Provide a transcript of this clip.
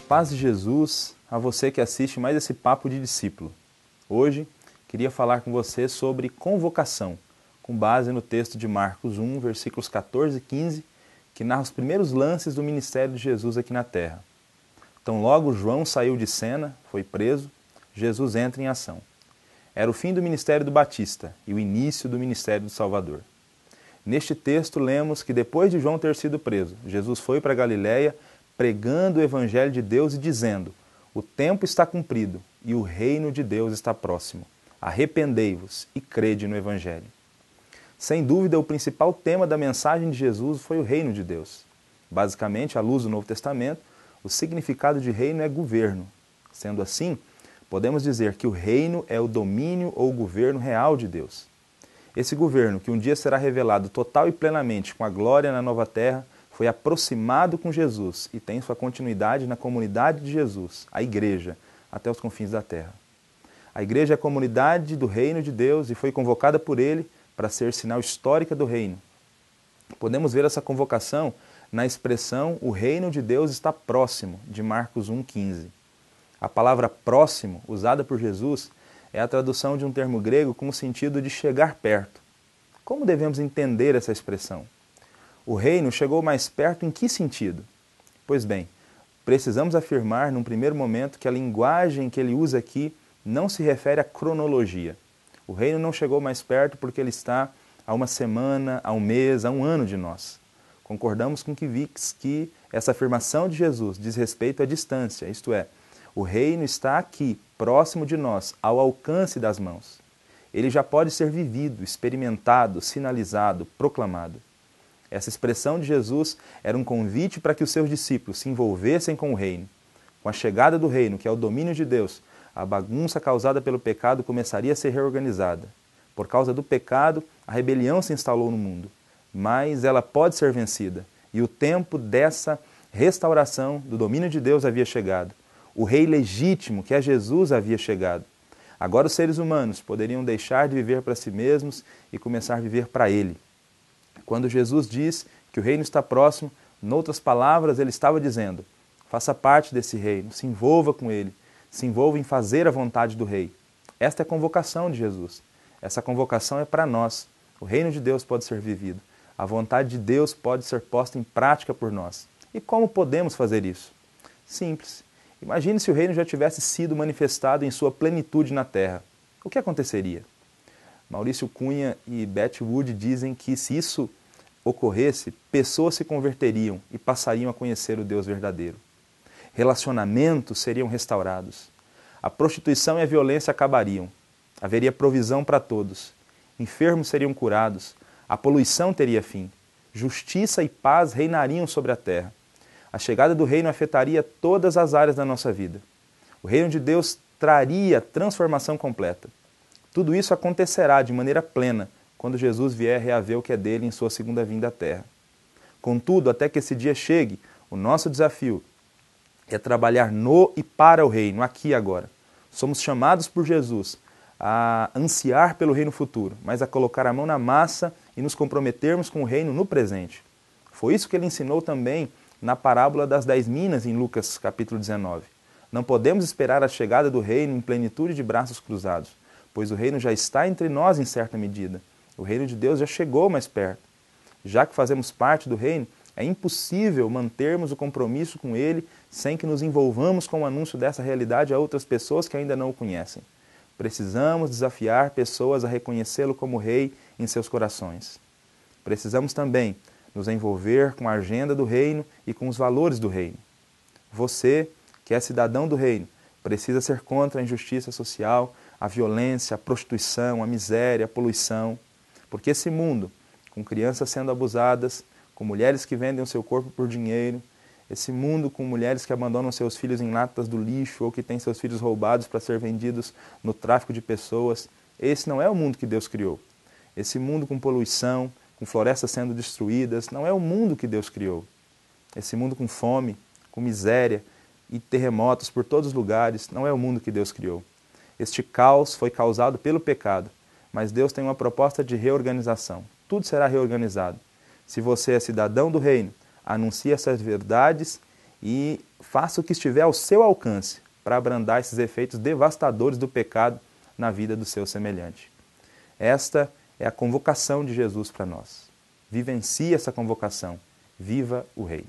Paz de Jesus a você que assiste mais esse Papo de Discípulo. Hoje, queria falar com você sobre convocação, com base no texto de Marcos 1, versículos 14 e 15, que narra os primeiros lances do ministério de Jesus aqui na terra. Então, logo João saiu de cena, foi preso, Jesus entra em ação. Era o fim do ministério do Batista e o início do ministério do Salvador. Neste texto, lemos que depois de João ter sido preso, Jesus foi para Galiléia pregando o Evangelho de Deus e dizendo: o tempo está cumprido e o reino de Deus está próximo. Arrependei-vos e crede no Evangelho. Sem dúvida, o principal tema da mensagem de Jesus foi o reino de Deus. Basicamente, à luz do Novo Testamento, o significado de reino é governo. Sendo assim, podemos dizer que o reino é o domínio ou o governo real de Deus. Esse governo, que um dia será revelado total e plenamente com a glória na nova terra, foi aproximado com Jesus e tem sua continuidade na comunidade de Jesus, a Igreja, até os confins da terra. A Igreja é a comunidade do reino de Deus e foi convocada por Ele para ser sinal histórica do reino. Podemos ver essa convocação na expressão "o reino de Deus está próximo", de Marcos 1,15. A palavra próximo, usada por Jesus, é a tradução de um termo grego com o sentido de chegar perto. Como devemos entender essa expressão? O reino chegou mais perto em que sentido? Pois bem, precisamos afirmar num primeiro momento que a linguagem que ele usa aqui não se refere à cronologia. O reino não chegou mais perto porque ele está a uma semana, a um mês, a um ano de nós. Concordamos com que essa afirmação de Jesus diz respeito à distância, isto é, o reino está aqui, próximo de nós, ao alcance das mãos. Ele já pode ser vivido, experimentado, sinalizado, proclamado. Essa expressão de Jesus era um convite para que os seus discípulos se envolvessem com o reino. Com a chegada do reino, que é o domínio de Deus, a bagunça causada pelo pecado começaria a ser reorganizada. Por causa do pecado, a rebelião se instalou no mundo. Mas ela pode ser vencida. E o tempo dessa restauração do domínio de Deus havia chegado. O rei legítimo, que é Jesus, havia chegado. Agora os seres humanos poderiam deixar de viver para si mesmos e começar a viver para Ele. Quando Jesus diz que o reino está próximo, noutras palavras, ele estava dizendo: faça parte desse reino, se envolva com ele, se envolva em fazer a vontade do rei. Esta é a convocação de Jesus. Essa convocação é para nós. O reino de Deus pode ser vivido. A vontade de Deus pode ser posta em prática por nós. E como podemos fazer isso? Simples. Imagine se o reino já tivesse sido manifestado em sua plenitude na terra. O que aconteceria? Maurício Cunha e Beth Wood dizem que se isso ocorresse, pessoas se converteriam e passariam a conhecer o Deus verdadeiro. Relacionamentos seriam restaurados. A prostituição e a violência acabariam. Haveria provisão para todos. Enfermos seriam curados. A poluição teria fim. Justiça e paz reinariam sobre a terra. A chegada do reino afetaria todas as áreas da nossa vida. O reino de Deus traria transformação completa. Tudo isso acontecerá de maneira plena quando Jesus vier reaver o que é dele em sua segunda vinda à terra. Contudo, até que esse dia chegue, o nosso desafio é trabalhar no e para o reino, aqui e agora. Somos chamados por Jesus a ansiar pelo reino futuro, mas a colocar a mão na massa e nos comprometermos com o reino no presente. Foi isso que ele ensinou também na parábola das 10 minas em Lucas capítulo 19. Não podemos esperar a chegada do reino em plenitude de braços cruzados, pois o reino já está entre nós em certa medida. O reino de Deus já chegou mais perto. Já que fazemos parte do reino, é impossível mantermos o compromisso com ele sem que nos envolvamos com o anúncio dessa realidade a outras pessoas que ainda não o conhecem. Precisamos desafiar pessoas a reconhecê-lo como rei em seus corações. Precisamos também nos envolver com a agenda do reino e com os valores do reino. Você, que é cidadão do reino, precisa ser contra a injustiça social, a violência, a prostituição, a miséria, a poluição. Porque esse mundo, com crianças sendo abusadas, com mulheres que vendem o seu corpo por dinheiro, esse mundo com mulheres que abandonam seus filhos em latas do lixo ou que têm seus filhos roubados para ser vendidos no tráfico de pessoas, esse não é o mundo que Deus criou. Esse mundo com poluição, com florestas sendo destruídas, não é o mundo que Deus criou. Esse mundo com fome, com miséria e terremotos por todos os lugares, não é o mundo que Deus criou. Este caos foi causado pelo pecado, mas Deus tem uma proposta de reorganização. Tudo será reorganizado. Se você é cidadão do reino, anuncie essas verdades e faça o que estiver ao seu alcance para abrandar esses efeitos devastadores do pecado na vida do seu semelhante. Esta é a convocação de Jesus para nós. Vivencie essa convocação. Viva o Reino.